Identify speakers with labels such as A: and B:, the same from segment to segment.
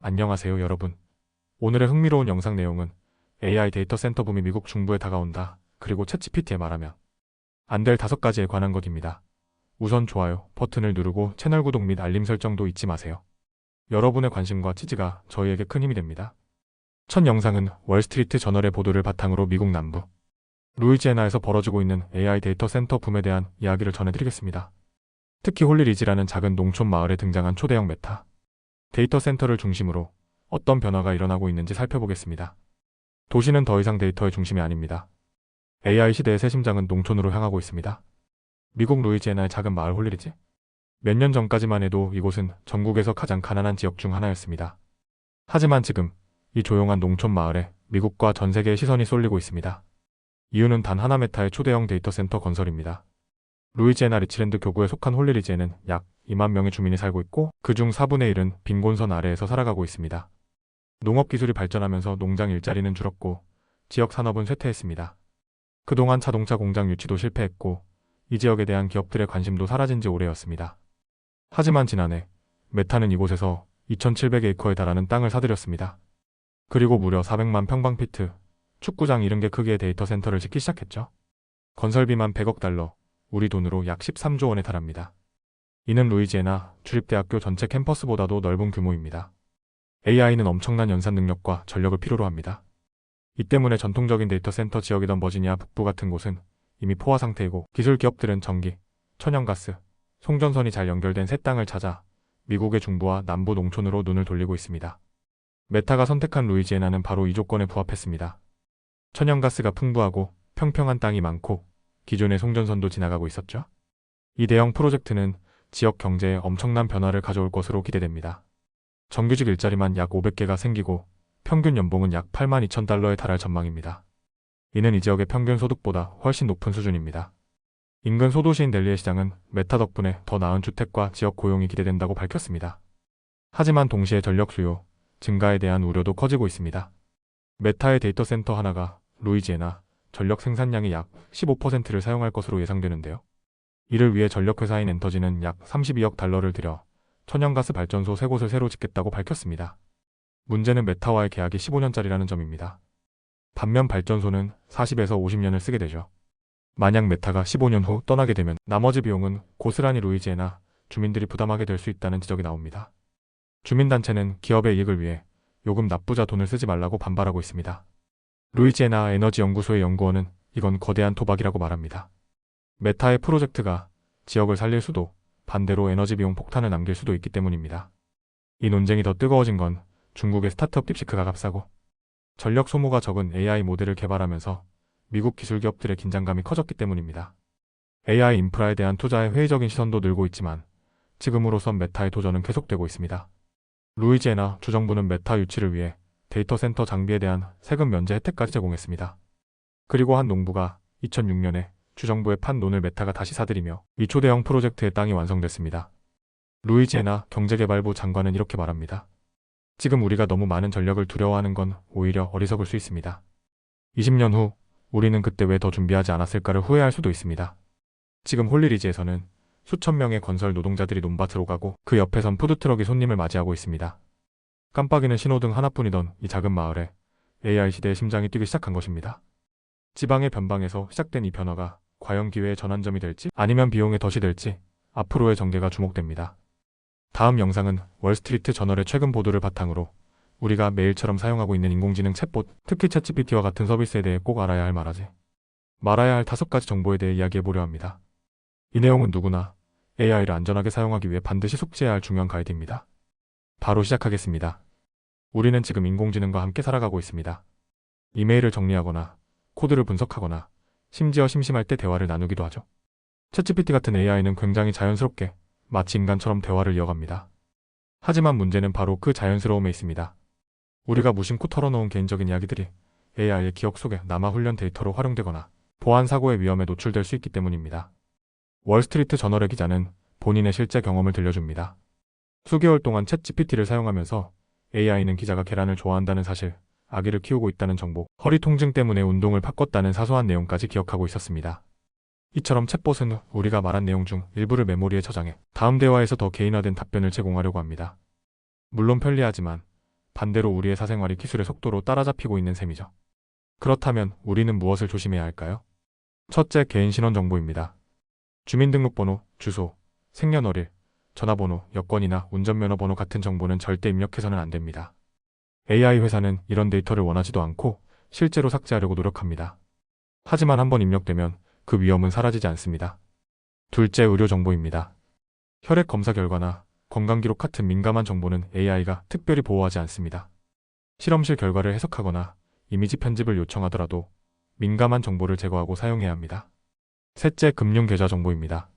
A: 안녕하세요 여러분. 오늘의 흥미로운 영상 내용은 AI 데이터 센터 붐이 미국 중부에 다가온다. 그리고 챗GPT에 말하면 안 될 5가지에 관한 것입니다. 우선 좋아요 버튼을 누르고 채널 구독 및 알림 설정도 잊지 마세요. 여러분의 관심과 지지가 저희에게 큰 힘이 됩니다. 첫 영상은 월스트리트 저널의 보도를 바탕으로 미국 남부 루이지애나에서 벌어지고 있는 AI 데이터 센터 붐에 대한 이야기를 전해드리겠습니다. 특히 홀리리지라는 작은 농촌 마을에 등장한 초대형 메타 데이터 센터를 중심으로 어떤 변화가 일어나고 있는지 살펴보겠습니다. 도시는 더 이상 데이터의 중심이 아닙니다. AI 시대의 새 심장은 농촌으로 향하고 있습니다. 미국 루이지애나의 작은 마을 홀리리지. 몇 년 전까지만 해도 이곳은 전국에서 가장 가난한 지역 중 하나였습니다. 하지만 지금 이 조용한 농촌 마을에 미국과 전 세계의 시선이 쏠리고 있습니다. 이유는 단 하나 메타의 초대형 데이터 센터 건설입니다. 루이지애나 리치랜드 교구에 속한 홀리리지에는 약 2만 명의 주민이 살고 있고 그중 4분의 1은 빈곤선 아래에서 살아가고 있습니다. 농업 기술이 발전하면서 농장 일자리는 줄었고 지역 산업은 쇠퇴했습니다. 그동안 자동차 공장 유치도 실패했고 이 지역에 대한 기업들의 관심도 사라진 지 오래였습니다. 하지만 지난해 메타는 이곳에서 2,700에이커에 달하는 땅을 사들였습니다. 그리고 무려 400만 평방피트, 축구장 70개 크기의 데이터 센터를 짓기 시작했죠. 건설비만 100억 달러, 우리 돈으로 약 13조 원에 달합니다. 이는 루이지애나 주립대학교 전체 캠퍼스보다도 넓은 규모입니다. AI는 엄청난 연산 능력과 전력을 필요로 합니다. 이 때문에 전통적인 데이터 센터 지역이던 버지니아 북부 같은 곳은 이미 포화 상태이고 기술 기업들은 전기, 천연가스, 송전선이 잘 연결된 새 땅을 찾아 미국의 중부와 남부 농촌으로 눈을 돌리고 있습니다. 메타가 선택한 루이지애나는 바로 이 조건에 부합했습니다. 천연가스가 풍부하고 평평한 땅이 많고 기존의 송전선도 지나가고 있었죠. 이 대형 프로젝트는 지역 경제에 엄청난 변화를 가져올 것으로 기대됩니다. 정규직 일자리만 약 500개가 생기고 평균 연봉은 약 8만 2천 달러에 달할 전망입니다. 이는 이 지역의 평균 소득보다 훨씬 높은 수준입니다. 인근 소도시인 델리의 시장은 메타 덕분에 더 나은 주택과 지역 고용이 기대된다고 밝혔습니다. 하지만 동시에 전력 수요 증가에 대한 우려도 커지고 있습니다. 메타의 데이터 센터 하나가 루이지애나 전력 생산량의 약 15%를 사용할 것으로 예상되는데요. 이를 위해 전력회사인 엔터지는 약 32억 달러를 들여 천연가스 발전소 3곳을 새로 짓겠다고 밝혔습니다. 문제는 메타와의 계약이 15년짜리라는 점입니다. 반면 발전소는 40에서 50년을 쓰게 되죠. 만약 메타가 15년 후 떠나게 되면 나머지 비용은 고스란히 루이지애나 주민들이 부담하게 될 수 있다는 지적이 나옵니다. 주민단체는 기업의 이익을 위해 요금 납부자 돈을 쓰지 말라고 반발하고 있습니다. 루이지애나 에너지 연구소의 연구원은 이건 거대한 도박이라고 말합니다. 메타의 프로젝트가 지역을 살릴 수도 반대로 에너지 비용 폭탄을 남길 수도 있기 때문입니다. 이 논쟁이 더 뜨거워진 건 중국의 스타트업 딥시크가 값싸고 전력 소모가 적은 AI 모델을 개발하면서 미국 기술 기업들의 긴장감이 커졌기 때문입니다. AI 인프라에 대한 투자에 회의적인 시선도 늘고 있지만 지금으로선 메타의 도전은 계속되고 있습니다. 루이지애나 주정부는 메타 유치를 위해 데이터 센터 장비에 대한 세금 면제 혜택까지 제공했습니다. 그리고 한 농부가 2006년에 주정부의 판돈을 메타가 다시 사들이며 이 초대형 프로젝트의 땅이 완성됐습니다. 루이지애나 경제개발부 장관은 이렇게 말합니다. 지금 우리가 너무 많은 전력을 두려워하는 건 오히려 어리석을 수 있습니다. 20년 후 우리는 그때 왜 더 준비하지 않았을까를 후회할 수도 있습니다. 지금 홀리리지에서는 수천 명의 건설 노동자들이 논밭으로 가고 그 옆에선 푸드트럭이 손님을 맞이하고 있습니다. 깜빡이는 신호등 하나뿐이던 이 작은 마을에 AI 시대의 심장이 뛰기 시작한 것입니다. 지방의 변방에서 시작된 이 변화가 과연 기회의 전환점이 될지 아니면 비용의 덫이 될지 앞으로의 전개가 주목됩니다. 다음 영상은 월스트리트 저널의 최근 보도를 바탕으로 우리가 매일처럼 사용하고 있는 인공지능 챗봇, 특히 챗GPT와 같은 서비스에 대해 꼭 알아야 할 말아야 할 5가지 정보에 대해 이야기해보려 합니다. 이 내용은 누구나 AI를 안전하게 사용하기 위해 반드시 숙지해야 할 중요한 가이드입니다. 바로 시작하겠습니다. 우리는 지금 인공지능과 함께 살아가고 있습니다. 이메일을 정리하거나 코드를 분석하거나 심지어 심심할 때 대화를 나누기도 하죠. 챗GPT 같은 AI는 굉장히 자연스럽게 마치 인간처럼 대화를 이어갑니다. 하지만 문제는 바로 그 자연스러움에 있습니다. 우리가 무심코 털어놓은 개인적인 이야기들이 AI의 기억 속에 남아 훈련 데이터로 활용되거나 보안 사고의 위험에 노출될 수 있기 때문입니다. 월스트리트 저널의 기자는 본인의 실제 경험을 들려줍니다. 수개월 동안 챗GPT를 사용하면서 AI는 기자가 계란을 좋아한다는 사실, 아기를 키우고 있다는 정보, 허리 통증 때문에 운동을 바꿨다는 사소한 내용까지 기억하고 있었습니다. 이처럼 챗봇은 우리가 말한 내용 중 일부를 메모리에 저장해 다음 대화에서 더 개인화된 답변을 제공하려고 합니다. 물론 편리하지만 반대로 우리의 사생활이 기술의 속도로 따라잡히고 있는 셈이죠. 그렇다면 우리는 무엇을 조심해야 할까요? 첫째, 개인 신원 정보입니다. 주민등록번호, 주소, 생년월일, 전화번호, 여권이나 운전면허번호 같은 정보는 절대 입력해서는 안 됩니다. AI 회사는 이런 데이터를 원하지도 않고 실제로 삭제하려고 노력합니다. 하지만 한번 입력되면 그 위험은 사라지지 않습니다. 둘째, 의료 정보입니다. 혈액 검사 결과나 건강기록 같은 민감한 정보는 AI가 특별히 보호하지 않습니다. 실험실 결과를 해석하거나 이미지 편집을 요청하더라도 민감한 정보를 제거하고 사용해야 합니다. 셋째, 금융계좌 정보입니다.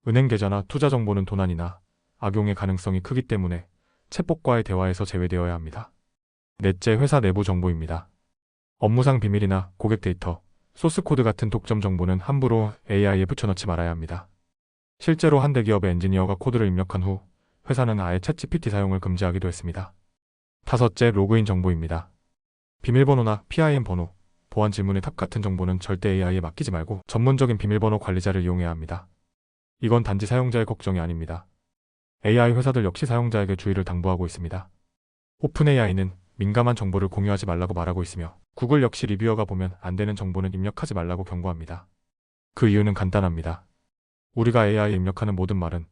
A: 은행 계좌나 투자 정보는 도난이나 악용의 가능성이 크기 때문에 챗봇과의 대화에서 제외되어야 합니다. 넷째, 회사 내부 정보입니다. 업무상 비밀이나 고객 데이터, 소스코드 같은 독점 정보는 함부로 AI에 붙여넣지 말아야 합니다. 실제로 한 대기업의 엔지니어가 코드를 입력한 후 회사는 아예 챗GPT 사용을 금지하기도 했습니다. 다섯째, 로그인 정보입니다. 비밀번호나 PIN 번호, 보안 질문의 탑 같은 정보는 절대 AI에 맡기지 말고 전문적인 비밀번호 관리자를 이용해야 합니다. 이건 단지 사용자의 걱정이 아닙니다. AI 회사들 역시 사용자에게 주의를 당부하고 있습니다. 오픈AI는 민감한 정보를 공유하지 말라고 말하고 있으며 구글 역시 리뷰어가 보면 안 되는 정보는 입력하지 말라고 경고합니다. 그 이유는 간단합니다. 우리가 AI에 입력하는 모든 말은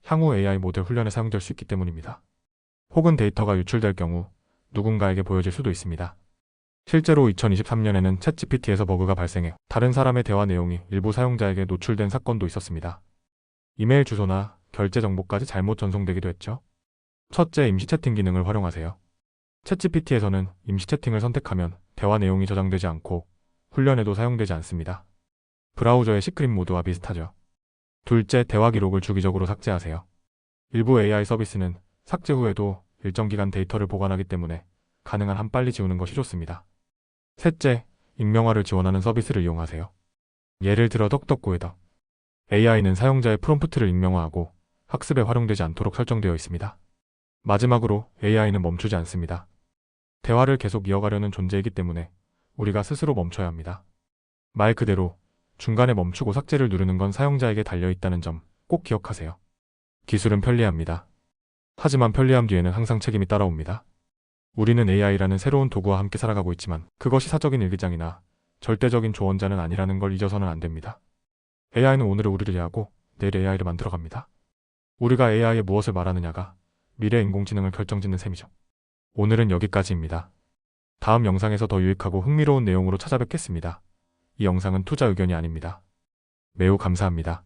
A: 향후 AI 모델 훈련에 사용될 수 있기 때문입니다. 혹은 데이터가 유출될 경우 누군가에게 보여질 수도 있습니다. 실제로 2023년에는 챗GPT에서 버그가 발생해 다른 사람의 대화 내용이 일부 사용자에게 노출된 사건도 있었습니다. 이메일 주소나 결제 정보까지 잘못 전송되기도 했죠. 첫째, 임시 채팅 기능을 활용하세요. 챗GPT에서는 임시 채팅을 선택하면 대화 내용이 저장되지 않고 훈련에도 사용되지 않습니다. 브라우저의 시크릿 모드와 비슷하죠. 둘째, 대화 기록을 주기적으로 삭제하세요. 일부 AI 서비스는 삭제 후에도 일정 기간 데이터를 보관하기 때문에 가능한 한 빨리 지우는 것이 좋습니다. 셋째, 익명화를 지원하는 서비스를 이용하세요. 예를 들어 덕덕구에덕. AI는 사용자의 프롬프트를 익명화하고 학습에 활용되지 않도록 설정되어 있습니다. 마지막으로 AI는 멈추지 않습니다. 대화를 계속 이어가려는 존재이기 때문에 우리가 스스로 멈춰야 합니다. 말 그대로 중간에 멈추고 삭제를 누르는 건 사용자에게 달려있다는 점 꼭 기억하세요. 기술은 편리합니다. 하지만 편리함 뒤에는 항상 책임이 따라옵니다. 우리는 AI라는 새로운 도구와 함께 살아가고 있지만 그것이 사적인 일기장이나 절대적인 조언자는 아니라는 걸 잊어서는 안 됩니다. AI는 오늘의 우리를 이해하고 내일 AI를 만들어갑니다. 우리가 AI에 무엇을 말하느냐가 미래 인공지능을 결정짓는 셈이죠. 오늘은 여기까지입니다. 다음 영상에서 더 유익하고 흥미로운 내용으로 찾아뵙겠습니다. 이 영상은 투자 의견이 아닙니다. 매우 감사합니다.